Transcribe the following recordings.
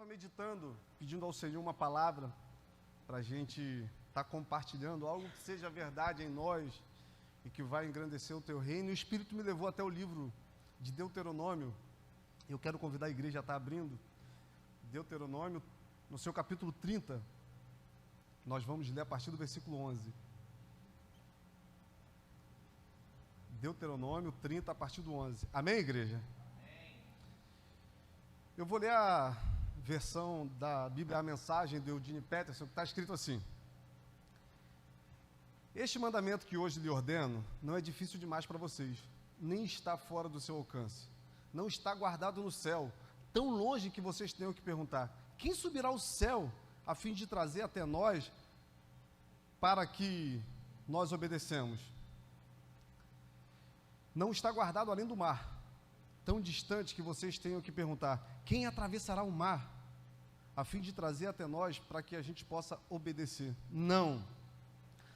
meditando, pedindo ao Senhor uma palavra para a gente estar compartilhando algo que seja verdade em nós e que vai engrandecer o Teu reino. E o Espírito me levou até o livro de Deuteronômio. Eu quero convidar a igreja a estar abrindo Deuteronômio, no seu capítulo 30. Nós vamos ler a partir do versículo 11. Deuteronômio 30, a partir do 11. Amém, igreja? Amém. Eu vou ler a versão da Bíblia, a mensagem de Eugene Peterson, que está escrito assim: este mandamento que hoje lhe ordeno não é difícil demais para vocês, nem está fora do seu alcance. Não está guardado no céu, tão longe que vocês tenham que perguntar: quem subirá ao céu a fim de trazer até nós para que nós obedecemos? Não está guardado além do mar, tão distante que vocês tenham que perguntar: quem atravessará o mar a fim de trazer até nós para que a gente possa obedecer? Não.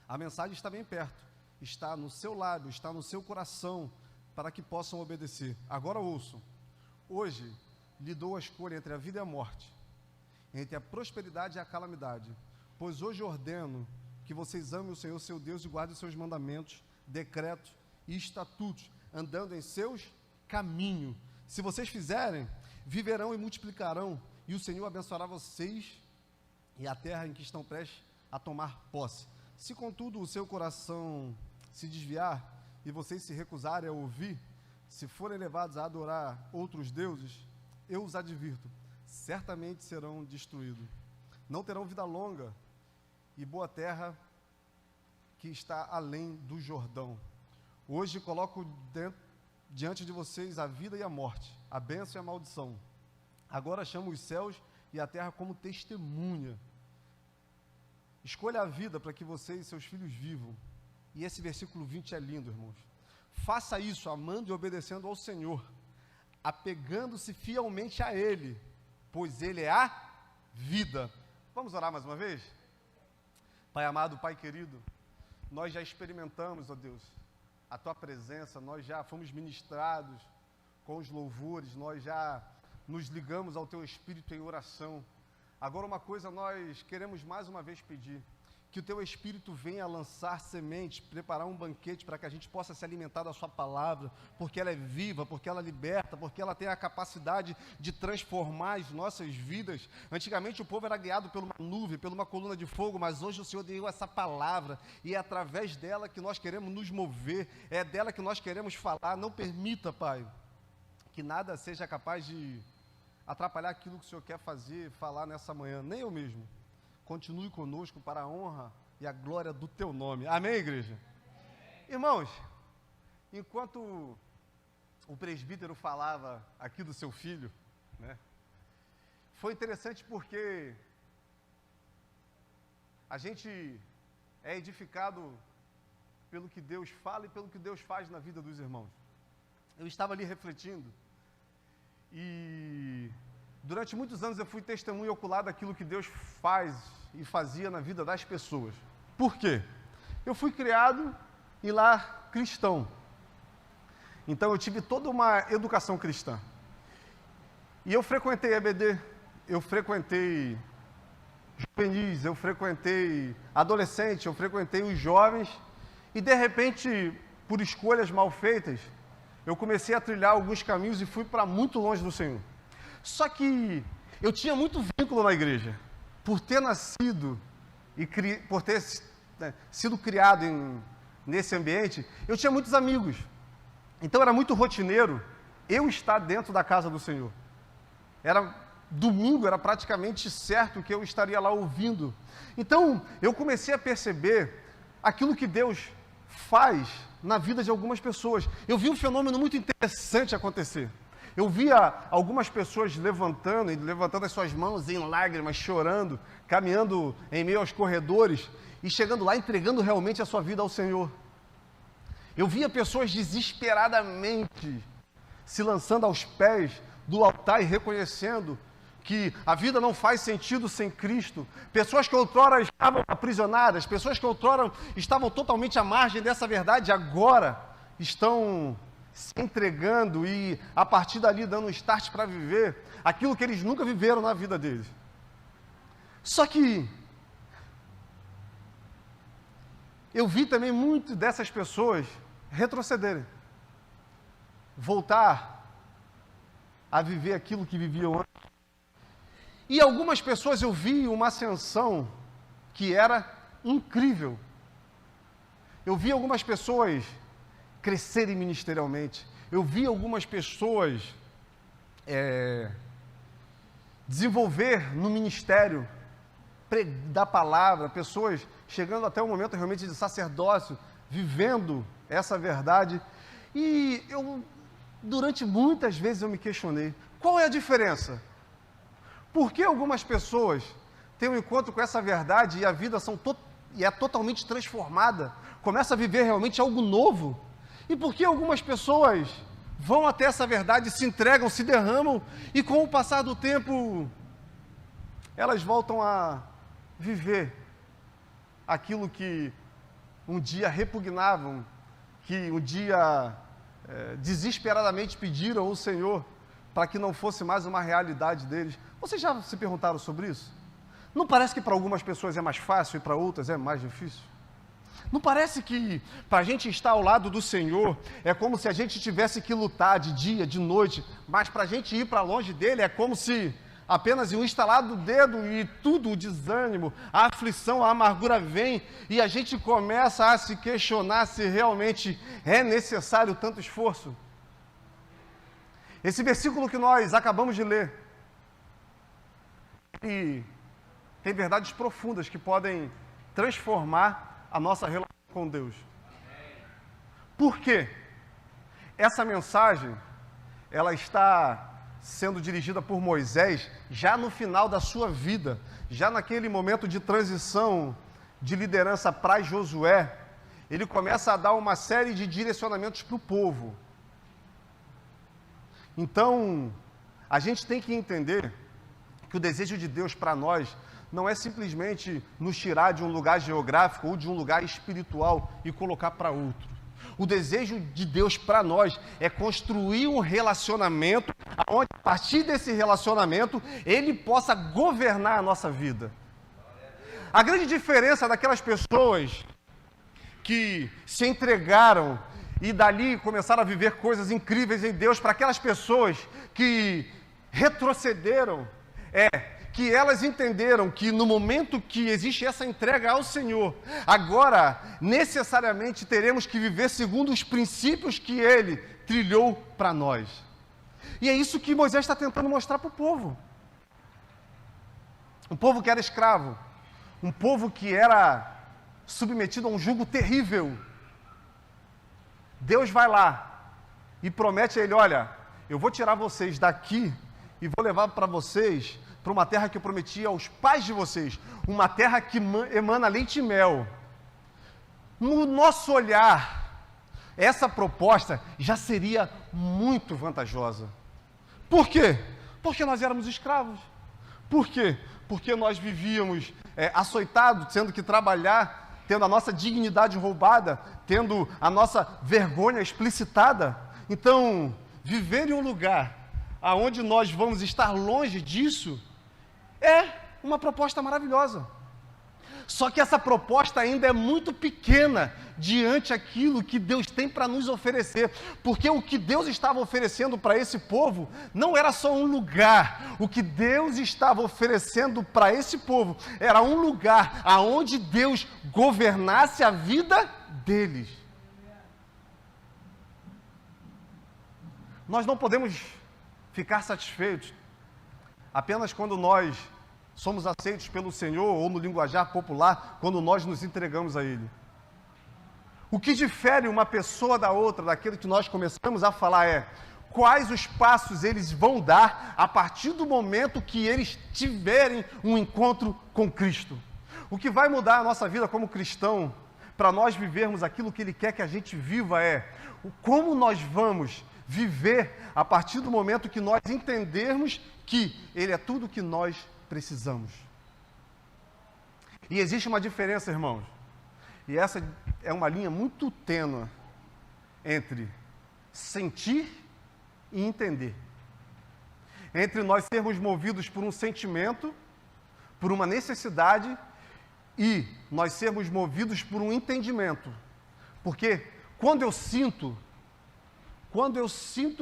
A mensagem está bem perto, está no seu lábio, está no seu coração, para que possam obedecer. Agora ouçam: hoje lhe dou a escolha entre a vida e a morte, entre a prosperidade e a calamidade, pois hoje ordeno que vocês amem o Senhor seu Deus e guardem seus mandamentos, decretos e estatutos, andando em seus caminhos. Se vocês fizerem, viverão e multiplicarão, e o Senhor abençoará vocês e a terra em que estão prestes a tomar posse. Se contudo o seu coração se desviar e vocês se recusarem a ouvir, se forem levados a adorar outros deuses, eu os advirto, certamente serão destruídos. Não terão vida longa e boa terra que está além do Jordão. Hoje coloco diante de vocês a vida e a morte, a bênção e a maldição. Agora chamo os céus e a terra como testemunha. Escolha a vida para que vocês e seus filhos vivam. E esse versículo 20 é lindo, irmãos. Faça isso amando e obedecendo ao Senhor, apegando-se fielmente a Ele, pois Ele é a vida. Vamos orar mais uma vez? Pai amado, Pai querido, nós já experimentamos, ó Deus, a Tua presença, nós já fomos ministrados com os louvores, nós já nos ligamos ao Teu Espírito em oração. Agora uma coisa nós queremos mais uma vez pedir: que o Teu Espírito venha lançar sementes, preparar um banquete para que a gente possa se alimentar da Sua palavra, porque ela é viva, porque ela liberta, porque ela tem a capacidade de transformar as nossas vidas. Antigamente o povo era guiado por uma nuvem, por uma coluna de fogo, mas hoje o Senhor deu essa palavra, e é através dela que nós queremos nos mover, é dela que nós queremos falar. Não permita, Pai, que nada seja capaz de atrapalhar aquilo que o Senhor quer fazer, falar nessa manhã, nem eu mesmo. Continue conosco para a honra e a glória do Teu nome. Amém, igreja? Amém. Irmãos, enquanto o presbítero falava aqui do seu filho, né, foi interessante porque a gente é edificado pelo que Deus fala e pelo que Deus faz na vida dos irmãos. Eu estava ali refletindo e durante muitos anos eu fui testemunho ocular daquilo que Deus faz e fazia na vida das pessoas. Por quê? Eu fui criado em lar cristão. Então eu tive toda uma educação cristã. E eu frequentei EBD, eu frequentei juvenis, eu frequentei adolescente, eu frequentei os jovens. E de repente, por escolhas mal feitas, eu comecei a trilhar alguns caminhos e fui para muito longe do Senhor. Só que eu tinha muito vínculo na igreja, por ter nascido e por ter sido criado nesse ambiente. Eu tinha muitos amigos, então era muito rotineiro eu estar dentro da casa do Senhor. Domingo era praticamente certo que eu estaria lá ouvindo. Então eu comecei a perceber aquilo que Deus faz na vida de algumas pessoas. Eu vi um fenômeno muito interessante acontecer. Eu via algumas pessoas levantando as suas mãos em lágrimas, chorando, caminhando em meio aos corredores e chegando lá, entregando realmente a sua vida ao Senhor. Eu via pessoas desesperadamente se lançando aos pés do altar e reconhecendo que a vida não faz sentido sem Cristo. Pessoas que outrora estavam aprisionadas, pessoas que outrora estavam totalmente à margem dessa verdade, agora estão se entregando e, a partir dali, dando um start para viver aquilo que eles nunca viveram na vida deles. Só que eu vi também muito dessas pessoas retrocederem, voltar a viver aquilo que viviam antes. E algumas pessoas eu vi uma ascensão que era incrível. Eu vi algumas pessoas crescerem ministerialmente. Eu vi algumas pessoas desenvolver no ministério da palavra, pessoas chegando até o momento realmente de sacerdócio, vivendo essa verdade. E durante muitas vezes eu me questionei, qual é a diferença? Por que algumas pessoas têm um encontro com essa verdade e a vida é totalmente transformada, começa a viver realmente algo novo? E por que algumas pessoas vão até essa verdade, se entregam, se derramam, e com o passar do tempo, elas voltam a viver aquilo que um dia repugnavam, que um dia desesperadamente pediram ao Senhor para que não fosse mais uma realidade deles? Vocês já se perguntaram sobre isso? Não parece que para algumas pessoas é mais fácil e para outras é mais difícil? Não parece que para a gente estar ao lado do Senhor é como se a gente tivesse que lutar de dia, de noite, mas para a gente ir para longe dele é como se apenas em um estalar do dedo e tudo, o desânimo, a aflição, a amargura vem e a gente começa a se questionar se realmente é necessário tanto esforço. Esse versículo que nós acabamos de ler, e tem verdades profundas que podem transformar a nossa relação com Deus. Por quê? Essa mensagem, ela está sendo dirigida por Moisés já no final da sua vida, já naquele momento de transição de liderança para Josué. Ele começa a dar uma série de direcionamentos para o povo. Então, a gente tem que entender que o desejo de Deus para nós não é simplesmente nos tirar de um lugar geográfico ou de um lugar espiritual e colocar para outro. O desejo de Deus para nós é construir um relacionamento onde, a partir desse relacionamento, Ele possa governar a nossa vida. A grande diferença daquelas pessoas que se entregaram e dali começaram a viver coisas incríveis em Deus, para aquelas pessoas que retrocederam, que elas entenderam que no momento que existe essa entrega ao Senhor, agora necessariamente teremos que viver segundo os princípios que Ele trilhou para nós. E é isso que Moisés está tentando mostrar para o povo. Um povo que era escravo, um povo que era submetido a um jugo terrível. Deus vai lá e promete a ele, olha, eu vou tirar vocês daqui e vou levar para vocês para uma terra que eu prometi aos pais de vocês, uma terra que emana leite e mel. No nosso olhar, essa proposta já seria muito vantajosa. Por quê? Porque nós éramos escravos. Por quê? Porque nós vivíamos açoitados, tendo que trabalhar, tendo a nossa dignidade roubada, tendo a nossa vergonha explicitada. Então, viver em um lugar aonde nós vamos estar longe disso é uma proposta maravilhosa. Só que essa proposta ainda é muito pequena diante aquilo que Deus tem para nos oferecer, porque o que Deus estava oferecendo para esse povo não era só um lugar. O que Deus estava oferecendo para esse povo era um lugar aonde Deus governasse a vida deles. Nós não podemos ficar satisfeitos apenas quando nós somos aceitos pelo Senhor, ou no linguajar popular, quando nós nos entregamos a Ele. O que difere uma pessoa da outra, daquilo que nós começamos a falar quais os passos eles vão dar a partir do momento que eles tiverem um encontro com Cristo. O que vai mudar a nossa vida como cristão, para nós vivermos aquilo que Ele quer que a gente viva, como nós vamos viver a partir do momento que nós entendermos que Ele é tudo o que nós precisamos. E existe uma diferença, irmãos, e essa é uma linha muito tênue entre sentir e entender. Entre nós sermos movidos por um sentimento, por uma necessidade, e nós sermos movidos por um entendimento. Porque quando eu sinto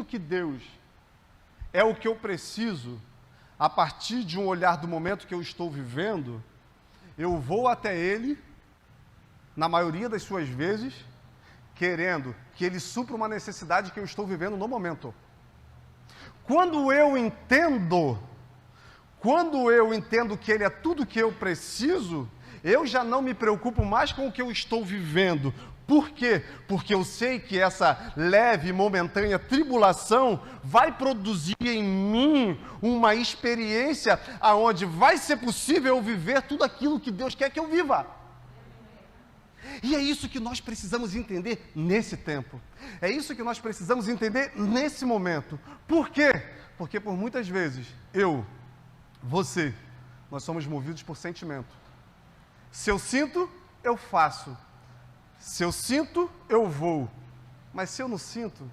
que Deus é o que eu preciso, a partir de um olhar do momento que eu estou vivendo, eu vou até Ele, na maioria das suas vezes, querendo que Ele supra uma necessidade que eu estou vivendo no momento. Quando eu entendo que Ele é tudo que eu preciso, eu já não me preocupo mais com o que eu estou vivendo. Por quê? Porque eu sei que essa leve e momentânea tribulação vai produzir em mim uma experiência aonde vai ser possível eu viver tudo aquilo que Deus quer que eu viva. E é isso que nós precisamos entender nesse tempo. É isso que nós precisamos entender nesse momento. Por quê? Porque por muitas vezes, você, nós somos movidos por sentimento. Se eu sinto, eu faço. Se eu sinto, eu vou. Mas se eu não sinto...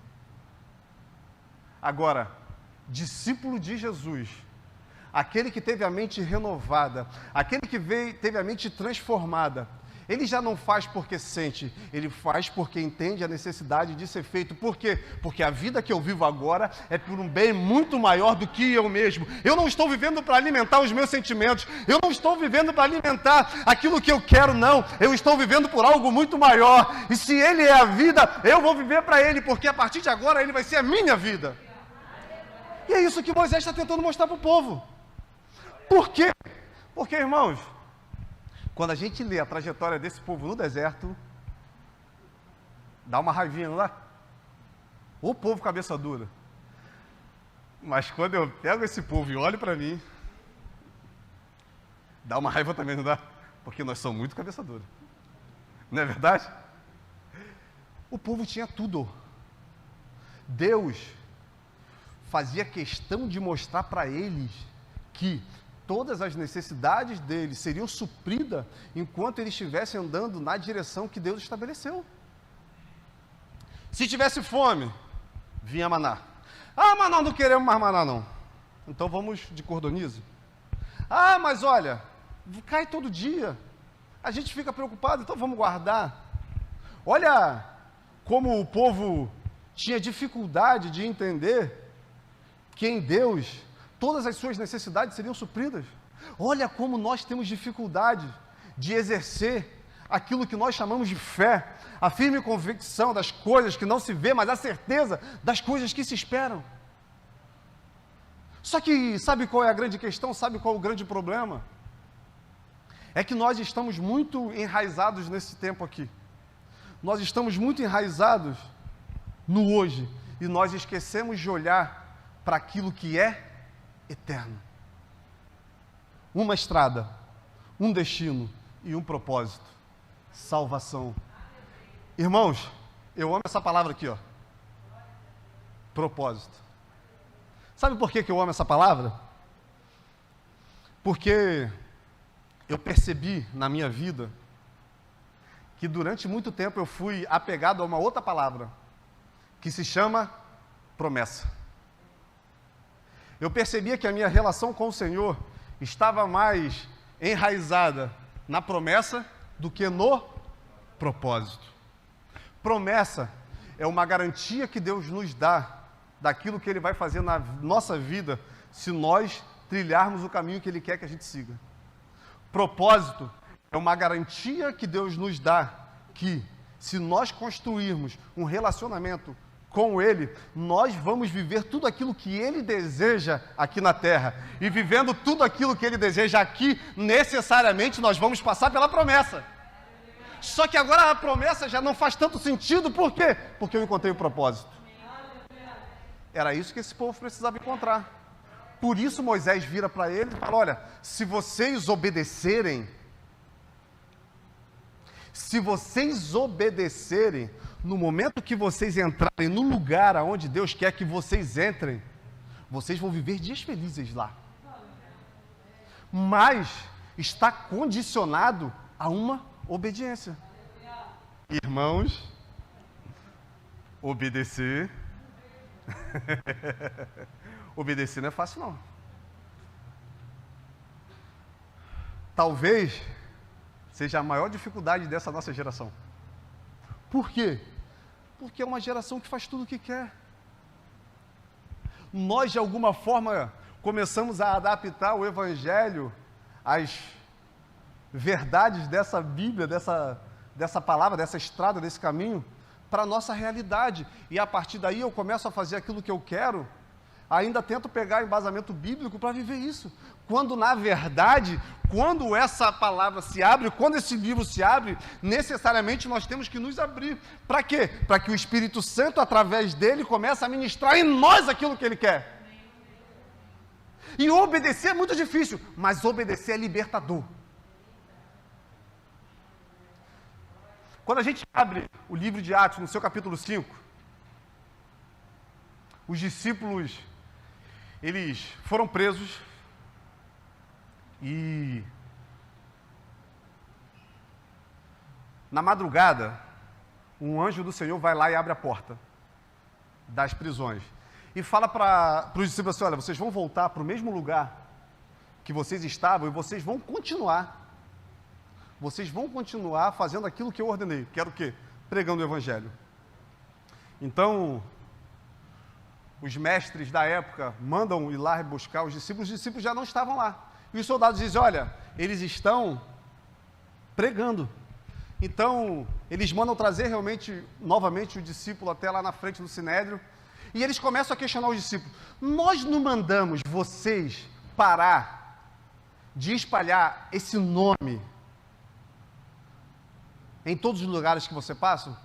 Agora, discípulo de Jesus, aquele que teve a mente renovada, aquele que teve a mente transformada, ele já não faz porque sente, ele faz porque entende a necessidade de ser feito. Por quê? Porque a vida que eu vivo agora é por um bem muito maior do que eu mesmo. Eu não estou vivendo para alimentar os meus sentimentos, eu não estou vivendo para alimentar aquilo que eu quero, não. Eu estou vivendo por algo muito maior. E se Ele é a vida, eu vou viver para Ele, porque a partir de agora Ele vai ser a minha vida. E é isso que Moisés está tentando mostrar para o povo. Por quê? Porque, irmãos, quando a gente lê a trajetória desse povo no deserto, dá uma raivinha, não dá? O povo cabeça dura. Mas quando eu pego esse povo e olho para mim, dá uma raiva também, não dá? Porque nós somos muito cabeça dura. Não é verdade? O povo tinha tudo. Deus fazia questão de mostrar para eles que todas as necessidades deles seriam supridas enquanto eles estivessem andando na direção que Deus estabeleceu. Se tivesse fome, vinha maná. Ah, mas nós não queremos mais maná, não. Então vamos de cordoniza. Ah, mas olha, cai todo dia. A gente fica preocupado, então vamos guardar. Olha como o povo tinha dificuldade de entender que em Deus todas as suas necessidades seriam supridas. Olha como nós temos dificuldade de exercer aquilo que nós chamamos de fé, a firme convicção das coisas que não se vê, mas a certeza das coisas que se esperam. Só que sabe qual é a grande questão? Sabe qual é o grande problema? É que nós estamos muito enraizados nesse tempo aqui. Nós estamos muito enraizados no hoje e nós esquecemos de olhar para aquilo que é eterno. Uma estrada, um destino e um propósito. Salvação. Irmãos, eu amo essa palavra aqui, ó. Propósito. Sabe por que eu amo essa palavra? Porque eu percebi na minha vida que durante muito tempo eu fui apegado a uma outra palavra, que se chama promessa. Eu percebia que a minha relação com o Senhor estava mais enraizada na promessa do que no propósito. Promessa é uma garantia que Deus nos dá daquilo que Ele vai fazer na nossa vida se nós trilharmos o caminho que Ele quer que a gente siga. Propósito é uma garantia que Deus nos dá que se nós construirmos um relacionamento com Ele, nós vamos viver tudo aquilo que Ele deseja aqui na terra. E vivendo tudo aquilo que Ele deseja aqui, necessariamente nós vamos passar pela promessa. Só que agora a promessa já não faz tanto sentido, por quê? Porque eu encontrei o propósito. Era isso que esse povo precisava encontrar. Por isso Moisés vira para ele e fala, olha, se vocês obedecerem, no momento que vocês entrarem no lugar aonde Deus quer que vocês entrem, vocês vão viver dias felizes lá. Mas está condicionado a uma obediência. Irmãos, obedecer Obedecer não é fácil, não. Talvez seja a maior dificuldade dessa nossa geração. Por quê? Porque é uma geração que faz tudo o que quer. Nós, de alguma forma, começamos a adaptar o Evangelho às verdades dessa Bíblia, dessa palavra, dessa estrada, desse caminho, para a nossa realidade. E a partir daí eu começo a fazer aquilo que eu quero, ainda tento pegar embasamento bíblico para viver isso. Quando, na verdade, quando essa palavra se abre, quando esse livro se abre, necessariamente nós temos que nos abrir. Para quê? Para que o Espírito Santo, através dele, comece a ministrar em nós aquilo que ele quer. E obedecer é muito difícil, mas obedecer é libertador. Quando a gente abre o livro de Atos, no seu capítulo 5, os discípulos, eles foram presos e na madrugada, um anjo do Senhor vai lá e abre a porta das prisões e fala para os discípulos assim: olha, vocês vão voltar para o mesmo lugar que vocês estavam e vocês vão continuar fazendo aquilo que eu ordenei, que era o quê? Pregando o Evangelho. Então, os mestres da época mandam ir lá buscar os discípulos já não estavam lá. E os soldados dizem: olha, eles estão pregando. Então, eles mandam trazer novamente o discípulo até lá na frente do Sinédrio, e eles começam a questionar os discípulos: nós não mandamos vocês parar de espalhar esse nome em todos os lugares que você passa?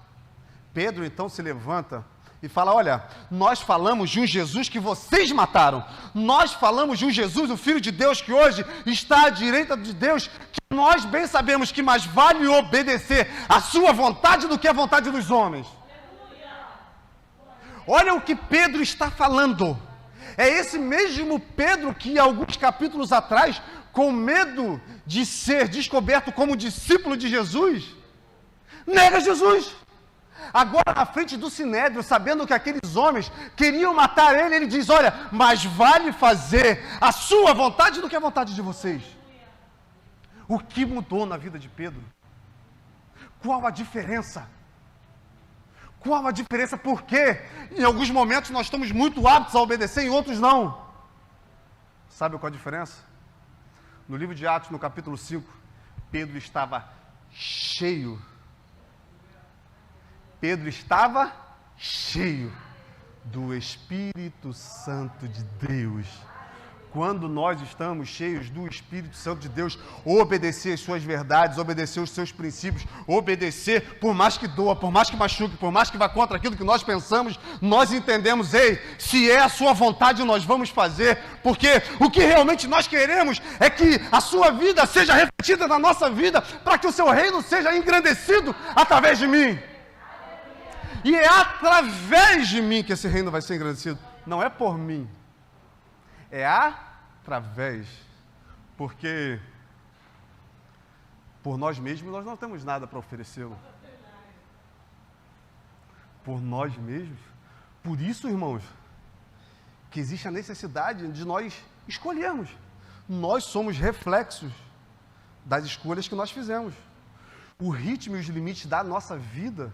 Pedro então se levanta e fala: olha, nós falamos de um Jesus que vocês mataram. Nós falamos de um Jesus, o Filho de Deus, que hoje está à direita de Deus, que nós bem sabemos que mais vale obedecer a sua vontade do que a vontade dos homens. Olha o que Pedro está falando. É esse mesmo Pedro que, alguns capítulos atrás, com medo de ser descoberto como discípulo de Jesus, nega Jesus. Agora, na frente do Sinédrio, sabendo que aqueles homens queriam matar ele, ele diz: olha, mais vale fazer a sua vontade do que a vontade de vocês. O que mudou na vida de Pedro? Qual a diferença? Qual a diferença? Porque em alguns momentos nós estamos muito aptos a obedecer, em outros não. Sabe qual a diferença? No livro de Atos, no capítulo 5, Pedro estava cheio do Espírito Santo de Deus. Quando nós estamos cheios do Espírito Santo de Deus, obedecer as suas verdades, obedecer os seus princípios, obedecer por mais que doa, por mais que machuque, por mais que vá contra aquilo que nós pensamos, nós entendemos: ei, se é a sua vontade, nós vamos fazer, porque o que realmente nós queremos é que a sua vida seja refletida na nossa vida, para que o seu reino seja engrandecido através de mim. E é através de mim que esse reino vai ser engrandecido. Não é por mim. É através. Porque por nós mesmos nós não temos nada para oferecê-lo. Por nós mesmos. Por isso, irmãos, que existe a necessidade de nós escolhermos. Nós somos reflexos das escolhas que nós fizemos. O ritmo e os limites da nossa vida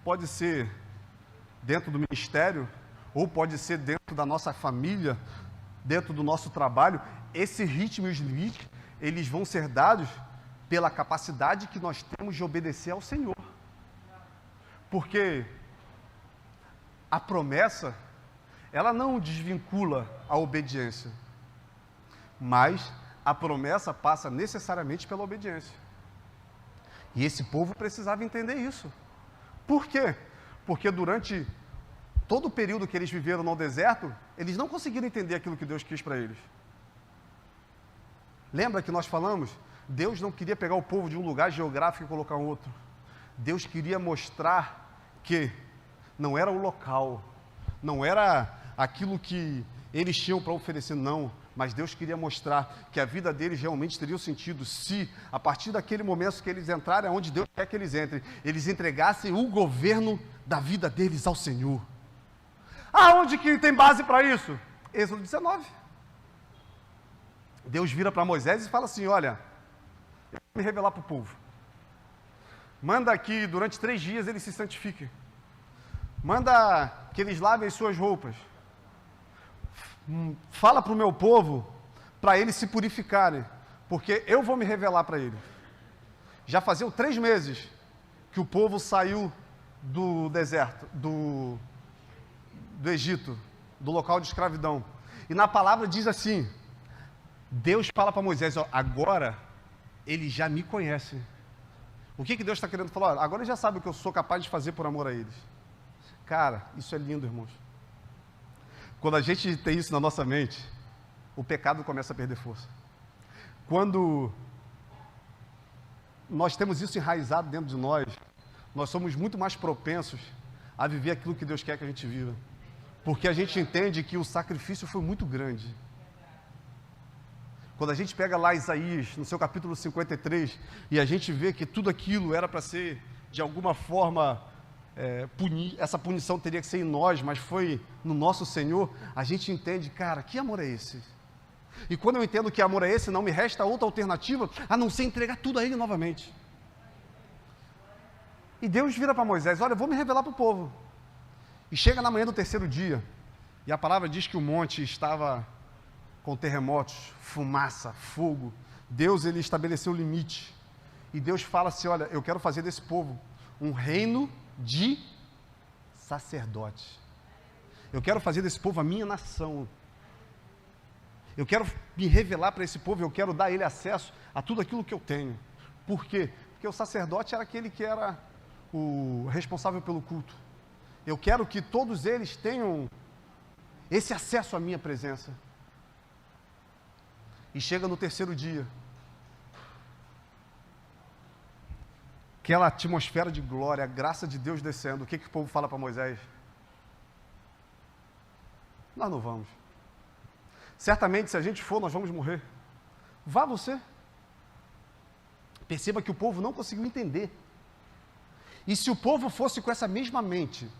pode ser dentro do ministério, ou pode ser dentro da nossa família, dentro do nosso trabalho. Esse ritmo e os limites, eles vão ser dados pela capacidade que nós temos de obedecer ao Senhor. Porque a promessa, ela não desvincula a obediência, mas a promessa passa necessariamente pela obediência. E esse povo precisava entender isso. Por quê? Porque durante todo o período que eles viveram no deserto, eles não conseguiram entender aquilo que Deus quis para eles. Lembra que nós falamos? Deus não queria pegar o povo de um lugar geográfico e colocar em outro. Deus queria mostrar que não era o local, não era aquilo que eles tinham para oferecer, não. Mas Deus queria mostrar que a vida deles realmente teria sentido se, a partir daquele momento que eles entrarem onde Deus quer que eles entrem, eles entregassem o governo da vida deles ao Senhor. Aonde que tem base para isso? Êxodo 19. Deus vira para Moisés e fala assim, olha, eu vou me revelar para o povo. Manda que durante 3 dias eles se santifiquem. Manda que eles lavem as suas roupas. Fala para o meu povo, para eles se purificarem, porque eu vou me revelar para eles. Já faziam 3 meses que o povo saiu do deserto, do Egito, do local de escravidão. E na palavra diz assim, Deus fala para Moisés, ó, agora eles já me conhecem. O que Deus está querendo falar? Olha, agora eles já sabem o que eu sou capaz de fazer por amor a eles. Cara, isso é lindo, irmãos. Quando a gente tem isso na nossa mente, o pecado começa a perder força. Quando nós temos isso enraizado dentro de nós, nós somos muito mais propensos a viver aquilo que Deus quer que a gente viva. Porque a gente entende que o sacrifício foi muito grande. Quando a gente pega lá Isaías, no seu capítulo 53, e a gente vê que tudo aquilo era para ser, de alguma forma, essa punição teria que ser em nós, mas foi no nosso Senhor, a gente entende, cara, que amor é esse? E quando eu entendo que amor é esse, não me resta outra alternativa a não ser entregar tudo a Ele novamente. E Deus vira para Moisés, olha, eu vou me revelar para o povo. E chega na manhã do 3º dia, e a palavra diz que o monte estava com terremotos, fumaça, fogo. Deus, ele estabeleceu o limite. E Deus fala assim, olha, eu quero fazer desse povo um reino de sacerdotes. Eu quero fazer desse povo a minha nação. Eu quero me revelar para esse povo, eu quero dar a ele acesso a tudo aquilo que eu tenho. Por quê? Porque o sacerdote era aquele que era o responsável pelo culto. Eu quero que todos eles tenham esse acesso à minha presença. E chega no 3º dia, aquela atmosfera de glória, a graça de Deus descendo. O que o povo fala para Moisés? Nós não vamos. Certamente, se a gente for, nós vamos morrer. Vá você. Perceba que o povo não conseguiu entender. E se o povo fosse com essa mesma mente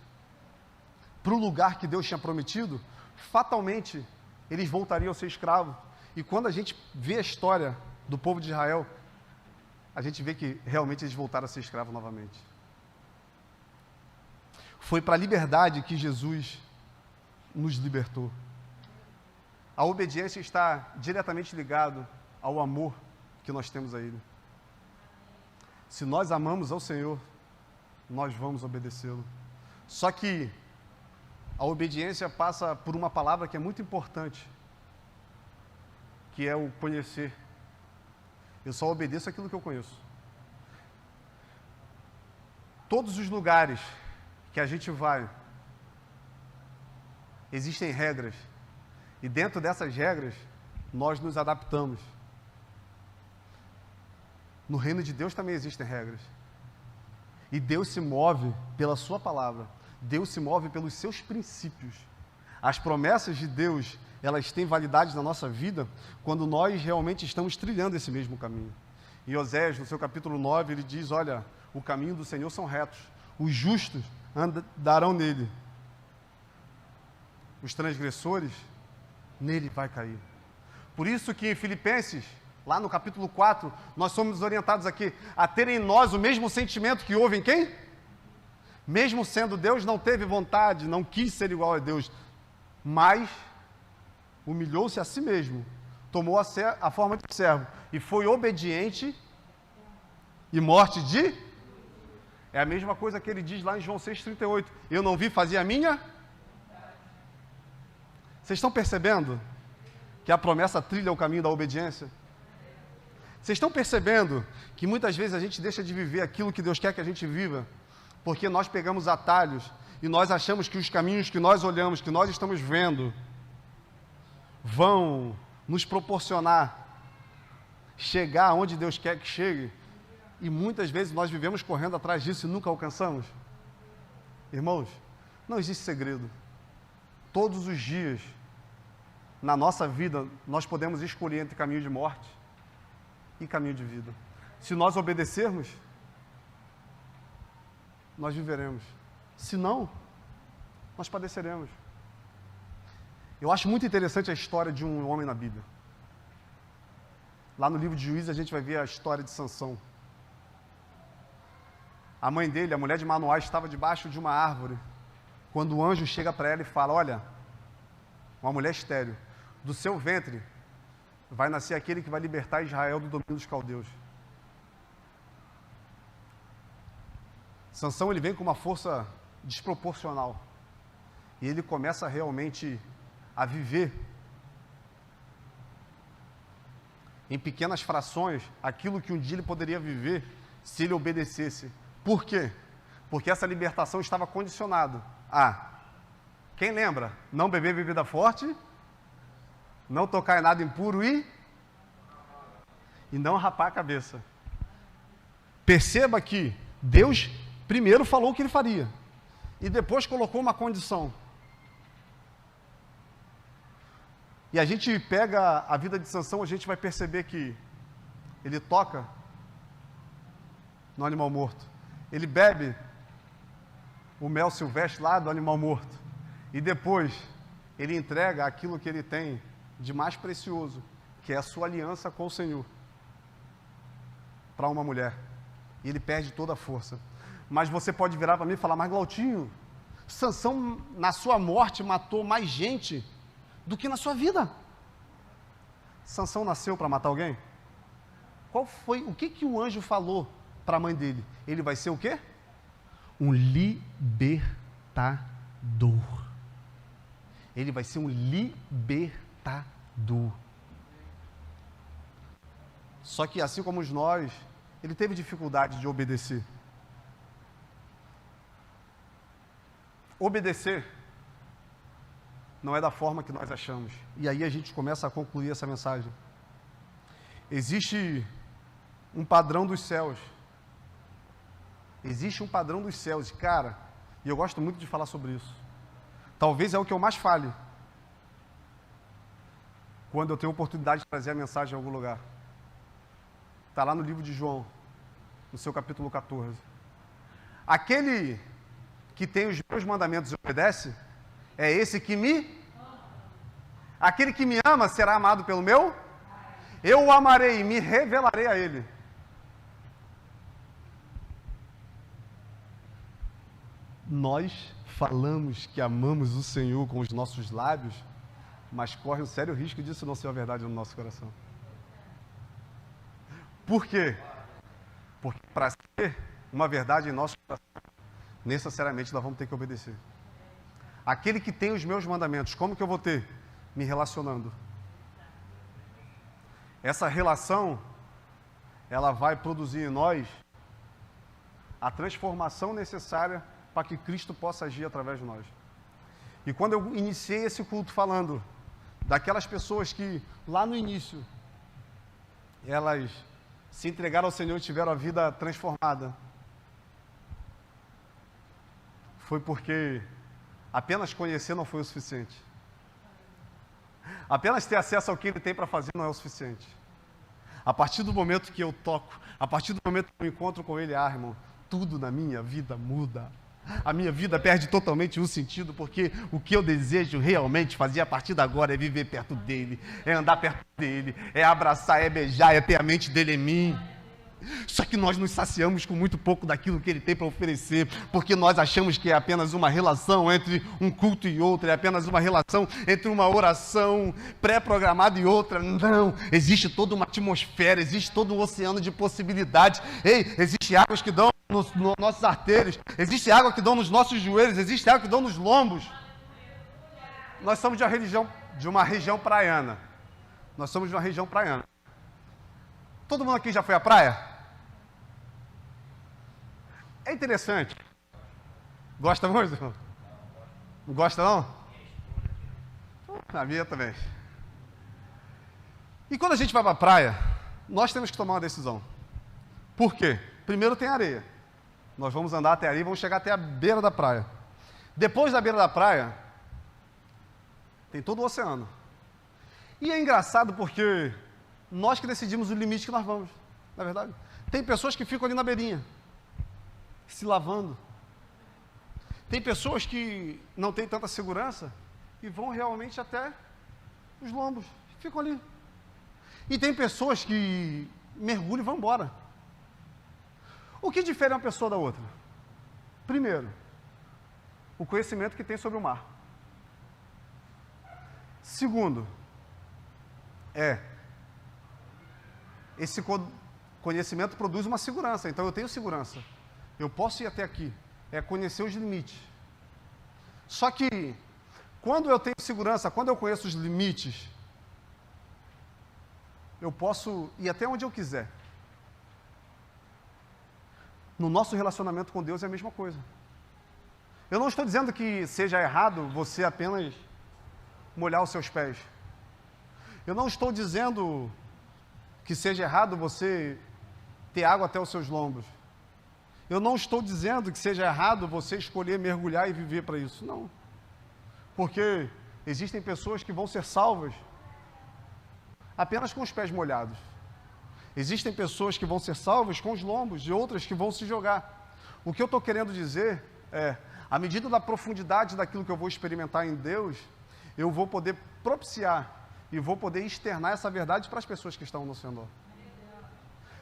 para o lugar que Deus tinha prometido, fatalmente eles voltariam a ser escravos. E quando a gente vê a história do povo de Israel, a gente vê que realmente eles voltaram a ser escravos novamente. Foi para a liberdade que Jesus nos libertou. A obediência está diretamente ligada ao amor que nós temos a Ele. Se nós amamos ao Senhor, nós vamos obedecê-lo. Só que a obediência passa por uma palavra que é muito importante, que é o conhecer. Eu só obedeço aquilo que eu conheço. Todos os lugares que a gente vai, existem regras. E dentro dessas regras, nós nos adaptamos. No reino de Deus também existem regras. E Deus se move pela sua palavra. Deus se move pelos seus princípios. As promessas de Deus, elas têm validade na nossa vida quando nós realmente estamos trilhando esse mesmo caminho. E Oséias, no seu capítulo 9, ele diz, olha, o caminho do Senhor são retos, os justos andarão nele. Os transgressores, nele vai cair. Por isso que em Filipenses, lá no capítulo 4, nós somos orientados aqui a ter em nós o mesmo sentimento que houve em quem? Mesmo sendo Deus, não teve vontade, não quis ser igual a Deus, mas humilhou-se a si mesmo, tomou a forma de servo e foi obediente e morte de... É a mesma coisa que ele diz lá em João 6,38. Eu não vi fazer a minha... Vocês estão percebendo que a promessa trilha o caminho da obediência? Vocês estão percebendo que muitas vezes a gente deixa de viver aquilo que Deus quer que a gente viva, porque nós pegamos atalhos e nós achamos que os caminhos que nós olhamos, que nós estamos vendo, vão nos proporcionar chegar onde Deus quer que chegue, e muitas vezes nós vivemos correndo atrás disso e nunca alcançamos. Irmãos, não existe segredo. Todos os dias, na nossa vida, nós podemos escolher entre caminho de morte e caminho de vida. Se nós obedecermos, nós viveremos. Se não, nós padeceremos. Eu acho muito interessante a história de um homem na Bíblia. Lá no livro de Juízes a gente vai ver a história de Sansão. A mãe dele, a mulher de Manoá, estava debaixo de uma árvore, quando o anjo chega para ela e fala: olha, uma mulher estéril, do seu ventre vai nascer aquele que vai libertar Israel do domínio dos caldeus. Sansão, ele vem com uma força desproporcional, e ele começa realmente a viver em pequenas frações aquilo que um dia ele poderia viver se ele obedecesse. Por quê? Porque essa libertação estava condicionada a, quem lembra? Não beber bebida forte, não tocar em nada impuro e não rapar a cabeça. Perceba que Deus primeiro falou o que ele faria e depois colocou uma condição. E a gente pega a vida de Sansão, a gente vai perceber que ele toca no animal morto. Ele bebe o mel silvestre lá do animal morto. E depois ele entrega aquilo que ele tem de mais precioso, que é a sua aliança com o Senhor, para uma mulher. E ele perde toda a força. Mas você pode virar para mim e falar: mas Glautinho, Sansão na sua morte matou mais gente do que na sua vida. Sansão nasceu para matar alguém? O que o anjo falou para a mãe dele? Ele vai ser o quê? Um libertador. Ele vai ser um libertador. Só que assim como nós, ele teve dificuldade de obedecer. Obedecer não é da forma que nós achamos. E aí a gente começa a concluir essa mensagem. Existe um padrão dos céus. Existe um padrão dos céus. Cara, e eu gosto muito de falar sobre isso. Talvez é o que eu mais fale quando eu tenho oportunidade de trazer a mensagem em algum lugar. Está lá no livro de João, no seu capítulo 14. Aquele que tem os meus mandamentos e obedece, é esse que me... Aquele que me ama será amado pelo meu? Eu o amarei e me revelarei a ele. Nós falamos que amamos o Senhor com os nossos lábios, mas corre um sério risco disso não ser a verdade no nosso coração. Por quê? Porque para ser uma verdade em nosso coração, necessariamente nós vamos ter que obedecer. Aquele que tem os meus mandamentos, como que eu vou ter? Me relacionando. Essa relação, ela vai produzir em nós a transformação necessária para que Cristo possa agir através de nós. E quando eu iniciei esse culto falando daquelas pessoas que lá no início elas se entregaram ao Senhor e tiveram a vida transformada, foi porque apenas conhecer não foi o suficiente. Apenas ter acesso ao que Ele tem para fazer não é o suficiente. A partir do momento que eu toco, a partir do momento que eu encontro com Ele, irmão, tudo na minha vida muda. A minha vida perde totalmente o sentido, porque o que eu desejo realmente fazer a partir de agora é viver perto dEle, é andar perto dEle, é abraçar, é beijar, é ter a mente dEle em mim. Só que nós nos saciamos com muito pouco daquilo que Ele tem para oferecer, porque nós achamos que é apenas uma relação entre um culto e outro, é apenas uma relação entre uma oração pré-programada e outra. Não, existe toda uma atmosfera, existe todo um oceano de possibilidades. Ei, existe águas que dão nos nossos artérios, existe água que dão nos nossos joelhos, existe água que dão nos lombos. Nós somos de uma região praiana. Nós somos de uma região praiana. Todo mundo aqui já foi à praia? É interessante. Gosta muito? Não gosta não? A minha também. E quando a gente vai para a praia, nós temos que tomar uma decisão. Por quê? Primeiro tem areia. Nós vamos andar até ali e vamos chegar até a beira da praia. Depois da beira da praia, tem todo o oceano. E é engraçado porque nós que decidimos o limite que nós vamos, na verdade. Tem pessoas que ficam ali na beirinha, se lavando. Tem pessoas que não têm tanta segurança e vão realmente até os lombos, ficam ali. E tem pessoas que mergulham e vão embora. O que difere uma pessoa da outra? Primeiro, o conhecimento que tem sobre o mar. Segundo, esse conhecimento produz uma segurança, então eu tenho segurança. Eu posso ir até aqui, conhecer os limites. Só que, quando eu tenho segurança, quando eu conheço os limites, eu posso ir até onde eu quiser. No nosso relacionamento com Deus é a mesma coisa. Eu não estou dizendo que seja errado você apenas molhar os seus pés. Eu não estou dizendo que seja errado você ter água até os seus lombos. Eu não estou dizendo que seja errado você escolher mergulhar e viver para isso. Não. Porque existem pessoas que vão ser salvas apenas com os pés molhados. Existem pessoas que vão ser salvas com os lombos e outras que vão se jogar. O que eu estou querendo dizer à medida da profundidade daquilo que eu vou experimentar em Deus, eu vou poder propiciar e vou poder externar essa verdade para as pessoas que estão ao nosso redor.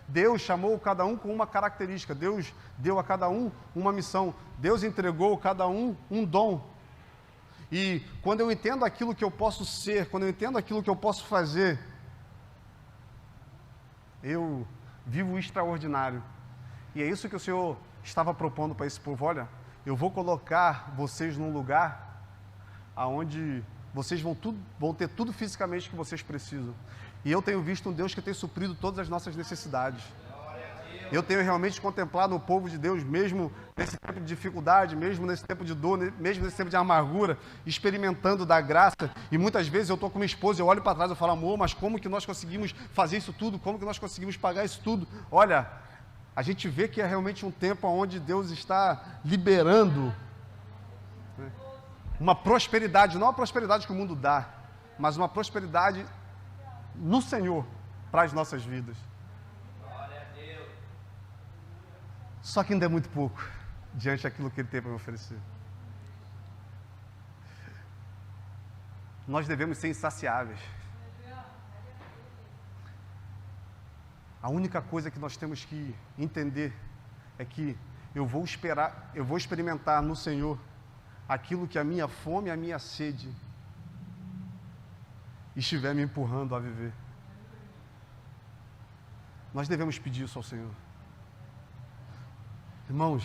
Deus chamou cada um com uma característica, Deus deu a cada um uma missão, Deus entregou a cada um um dom. E quando eu entendo aquilo que eu posso ser, quando eu entendo aquilo que eu posso fazer, eu vivo o extraordinário. E é isso que o Senhor estava propondo para esse povo. Olha, eu vou colocar vocês num lugar aonde vocês vão ter tudo fisicamente que vocês precisam. E eu tenho visto um Deus que tem suprido todas as nossas necessidades. Eu tenho realmente contemplado o povo de Deus, mesmo nesse tempo de dificuldade, mesmo nesse tempo de dor, mesmo nesse tempo de amargura, experimentando da graça. E muitas vezes eu estou com minha esposa, eu olho para trás e falo, amor, mas como que nós conseguimos fazer isso tudo? Como que nós conseguimos pagar isso tudo? Olha, a gente vê que é realmente um tempo onde Deus está liberando uma prosperidade, não a prosperidade que o mundo dá, mas uma prosperidade no Senhor para as nossas vidas. Só que ainda é muito pouco diante daquilo que Ele tem para me oferecer. Nós devemos ser insaciáveis. A única coisa que nós temos que entender é que eu vou experimentar no Senhor aquilo que a minha fome e a minha sede estiver me empurrando a viver. Nós devemos pedir isso ao Senhor. Irmãos,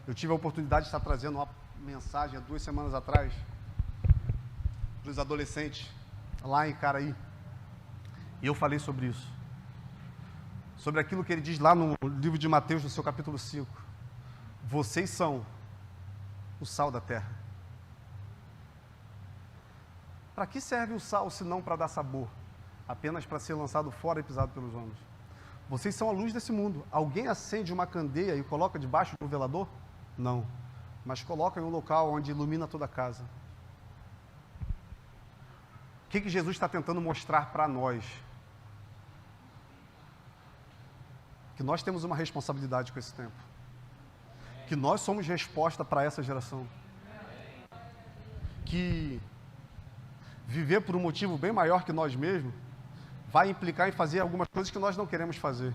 eu tive a oportunidade de estar trazendo uma mensagem há 2 semanas atrás para os adolescentes lá em Caraí. E eu falei sobre isso. Sobre aquilo que ele diz lá no livro de Mateus, no seu capítulo 5. Vocês são o sal da terra. Para que serve o sal se não para dar sabor? Apenas para ser lançado fora e pisado pelos homens. Vocês são a luz desse mundo. Alguém acende uma candeia e coloca debaixo do velador? Não. Mas coloca em um local onde ilumina toda a casa. O que Jesus está tentando mostrar para nós? Que nós temos uma responsabilidade com esse tempo. Que nós somos resposta para essa geração. Que viver por um motivo bem maior que nós mesmos vai implicar em fazer algumas coisas que nós não queremos fazer,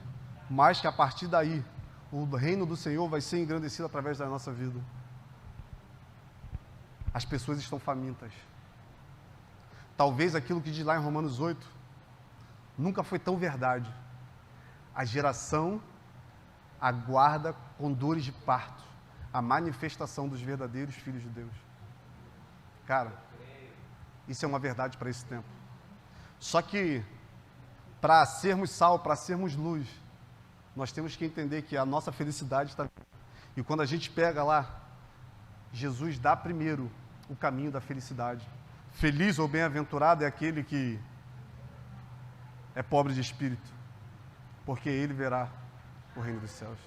mas que a partir daí o reino do Senhor vai ser engrandecido através da nossa vida. As pessoas estão famintas. Talvez aquilo que diz lá em Romanos 8 nunca foi tão verdade. A geração aguarda com dores de parto a manifestação dos verdadeiros filhos de Deus. Cara, isso é uma verdade para esse tempo. Só que para sermos sal, para sermos luz, nós temos que entender que a nossa felicidade está... E quando a gente pega lá, Jesus dá primeiro o caminho da felicidade. Feliz ou bem-aventurado é aquele que é pobre de espírito, porque ele verá o reino dos céus.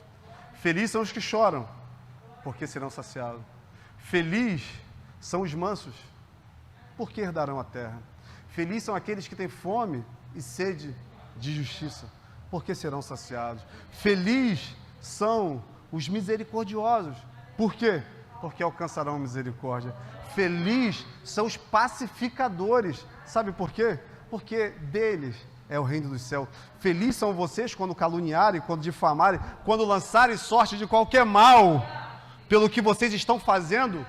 Felizes são os que choram, porque serão saciados. Felizes são os mansos, porque herdarão a terra. Felizes são aqueles que têm fome e sede de justiça, porque serão saciados. Felizes são os misericordiosos. Por quê? porque alcançarão misericórdia. Feliz são os pacificadores. Sabe por quê? Porque deles é o reino dos céus. Felizes são vocês quando caluniarem, quando difamarem, quando lançarem sorte de qualquer mal, pelo que vocês estão fazendo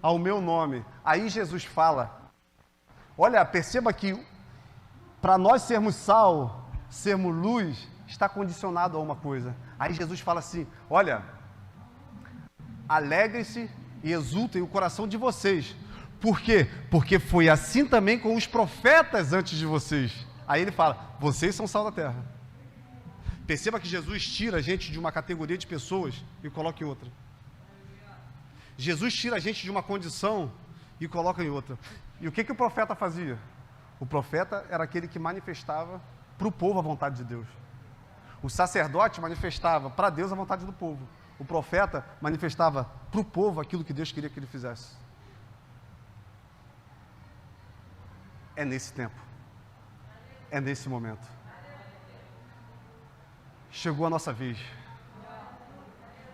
ao meu nome. Aí Jesus fala, olha, perceba que para nós sermos sal, sermos luz, está condicionado a uma coisa. Aí Jesus fala assim, olha, alegrem-se e exultem o coração de vocês. Por quê? Porque foi assim também com os profetas antes de vocês. Aí ele fala, vocês são sal da terra. Perceba que Jesus tira a gente de uma categoria de pessoas e coloca em outra. Jesus tira a gente de uma condição e coloca em outra. E o que o profeta fazia? O profeta era aquele que manifestava para o povo a vontade de Deus. O sacerdote manifestava para Deus a vontade do povo. O profeta manifestava para o povo aquilo que Deus queria que ele fizesse. É nesse tempo. É nesse momento. Chegou a nossa vez.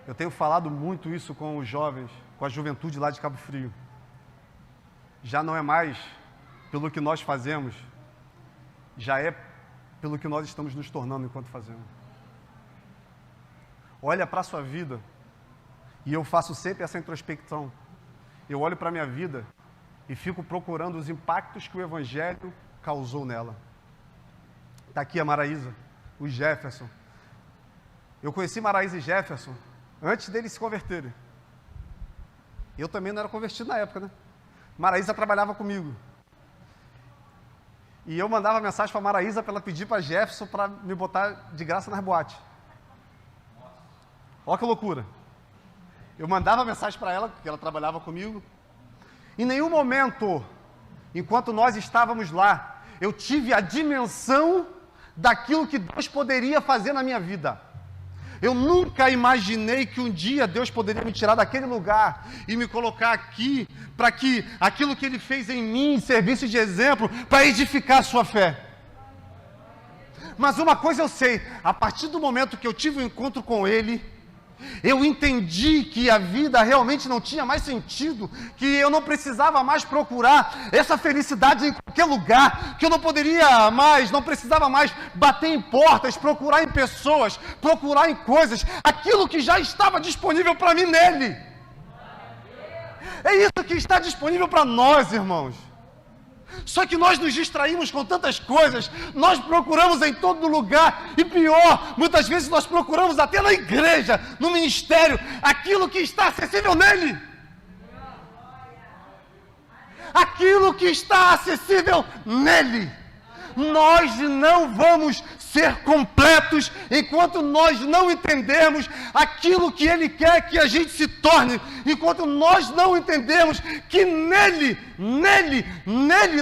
Eu tenho falado muito isso com os jovens, com a juventude lá de Cabo Frio. Já não é mais pelo que nós fazemos, já é pelo que nós estamos nos tornando enquanto fazemos. Olha para a sua vida, e eu faço sempre essa introspecção. Eu olho para a minha vida e fico procurando os impactos que o Evangelho causou nela. Está aqui a Maraísa, o Jefferson. Eu conheci Maraísa e Jefferson antes deles se converterem. Eu também não era convertido na época, né? Maraísa trabalhava comigo. E eu mandava mensagem para Maraísa para ela pedir para Jefferson para me botar de graça nas boates. Olha que loucura. Eu mandava mensagem para ela, porque ela trabalhava comigo. Em nenhum momento, enquanto nós estávamos lá, eu tive a dimensão daquilo que Deus poderia fazer na minha vida. Eu nunca imaginei que um dia Deus poderia me tirar daquele lugar e me colocar aqui, para que aquilo que Ele fez em mim servisse de exemplo para edificar a sua fé. Mas uma coisa eu sei, a partir do momento que eu tive um encontro com Ele, eu entendi que a vida realmente não tinha mais sentido, que eu não precisava mais procurar essa felicidade em qualquer lugar, que eu não poderia mais, não precisava mais bater em portas, procurar em pessoas, procurar em coisas, aquilo que já estava disponível para mim nele. É isso que está disponível para nós, irmãos. Só que nós nos distraímos com tantas coisas, nós procuramos em todo lugar, e pior, muitas vezes nós procuramos até na igreja, no ministério, aquilo que está acessível nele. Aquilo que está acessível nele. Nós não vamos ser completos enquanto nós não entendermos aquilo que Ele quer que a gente se torne, enquanto nós não entendermos que nele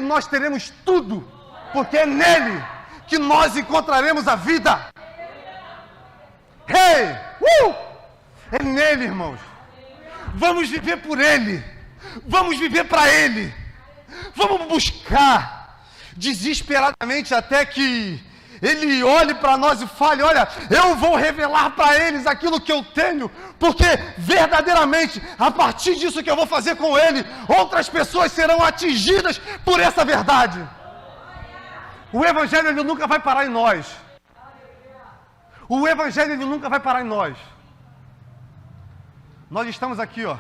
nós teremos tudo, porque é nele que nós encontraremos a vida. É nele, irmãos. Vamos viver por Ele, vamos viver para Ele, vamos buscar desesperadamente até que Ele olhe para nós e fale, olha, eu vou revelar para eles aquilo que eu tenho, porque verdadeiramente, a partir disso que eu vou fazer com Ele, outras pessoas serão atingidas por essa verdade. O Evangelho, ele nunca vai parar em nós. O Evangelho, ele nunca vai parar em nós. Nós estamos aqui, ó.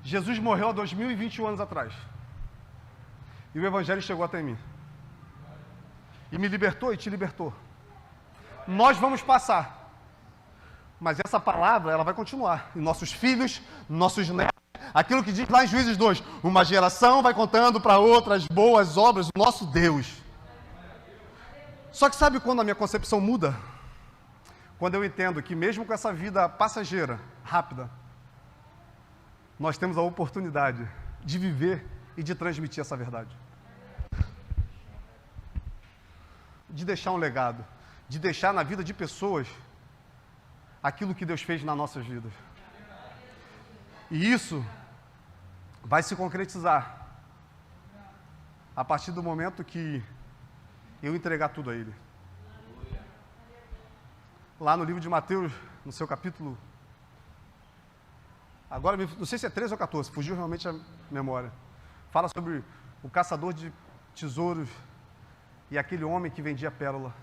Jesus morreu há 2021 anos atrás. E o Evangelho chegou até mim. E me libertou e te libertou. Nós vamos passar. Mas essa palavra, ela vai continuar. E nossos filhos, nossos netos, aquilo que diz lá em Juízes 2, uma geração vai contando para outras boas obras do nosso Deus. Só que sabe quando a minha concepção muda? Quando eu entendo que mesmo com essa vida passageira, rápida, nós temos a oportunidade de viver e de transmitir essa verdade. De deixar um legado, de deixar na vida de pessoas aquilo que Deus fez nas nossas vidas. E isso vai se concretizar a partir do momento que eu entregar tudo a Ele. Lá no livro de Mateus, no seu capítulo, Agora, não sei se é 13 ou 14, fugiu realmente a memória. Fala sobre o caçador de tesouros e aquele homem que vendia pérola.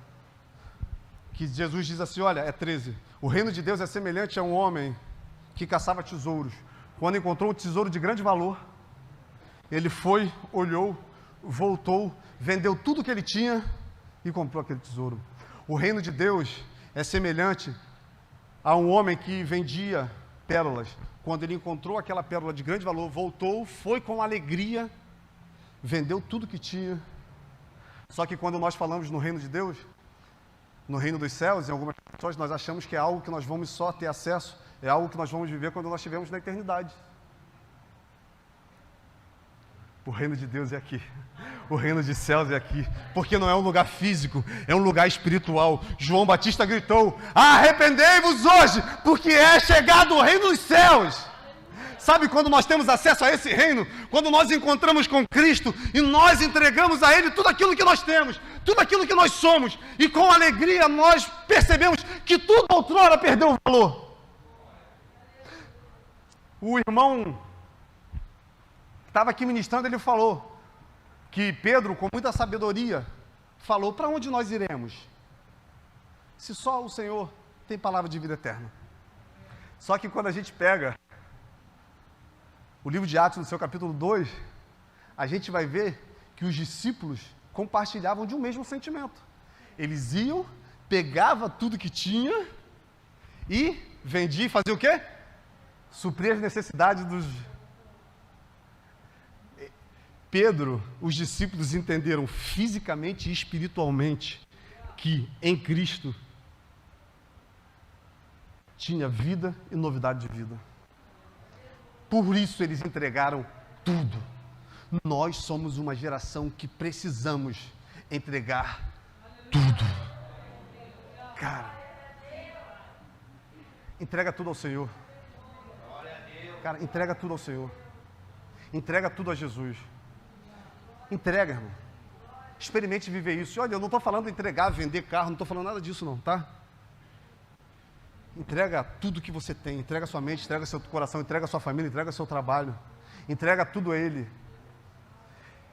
Que Jesus diz assim, olha, é 13. O reino de Deus é semelhante a um homem que caçava tesouros. Quando encontrou um tesouro de grande valor, ele foi, olhou, voltou, vendeu tudo que ele tinha e comprou aquele tesouro. O reino de Deus é semelhante a um homem que vendia pérolas. Quando ele encontrou aquela pérola de grande valor, voltou, foi com alegria, vendeu tudo que tinha. Só que quando nós falamos no reino de Deus, no reino dos céus, em algumas pessoas, nós achamos que é algo que nós vamos só ter acesso, é algo que nós vamos viver quando nós estivermos na eternidade. O reino de Deus é aqui. O reino dos céus é aqui. Porque não é um lugar físico, é um lugar espiritual. João Batista gritou, arrependei-vos hoje, porque é chegado o reino dos céus. Sabe quando nós temos acesso a esse reino? Quando nós encontramos com Cristo e nós entregamos a Ele tudo aquilo que nós temos, tudo aquilo que nós somos. E com alegria nós percebemos que tudo outrora perdeu o valor. O irmão estava aqui ministrando, ele falou que Pedro, com muita sabedoria, falou, para onde nós iremos? Se só o Senhor tem palavra de vida eterna. Só que quando a gente pega o livro de Atos, no seu capítulo 2, a gente vai ver que os discípulos compartilhavam de um mesmo sentimento. Eles iam, pegavam tudo que tinha e vendiam e faziam o quê? Suprir as necessidades dos... Pedro, os discípulos entenderam fisicamente e espiritualmente que em Cristo tinha vida e novidade de vida. Por isso eles entregaram tudo. Nós somos uma geração que precisamos entregar tudo. Cara, entrega tudo ao Senhor. Cara, entrega tudo ao Senhor. Entrega tudo a Jesus. Entrega, irmão. Experimente viver isso. Olha, eu não estou falando de entregar, vender carro, não estou falando nada disso não, tá? Entrega tudo que você tem, entrega sua mente, entrega seu coração, entrega sua família, entrega seu trabalho. Entrega tudo a Ele.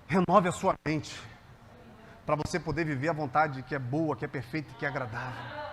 Renove a sua mente, para você poder viver a vontade que é boa, que é perfeita e que é agradável.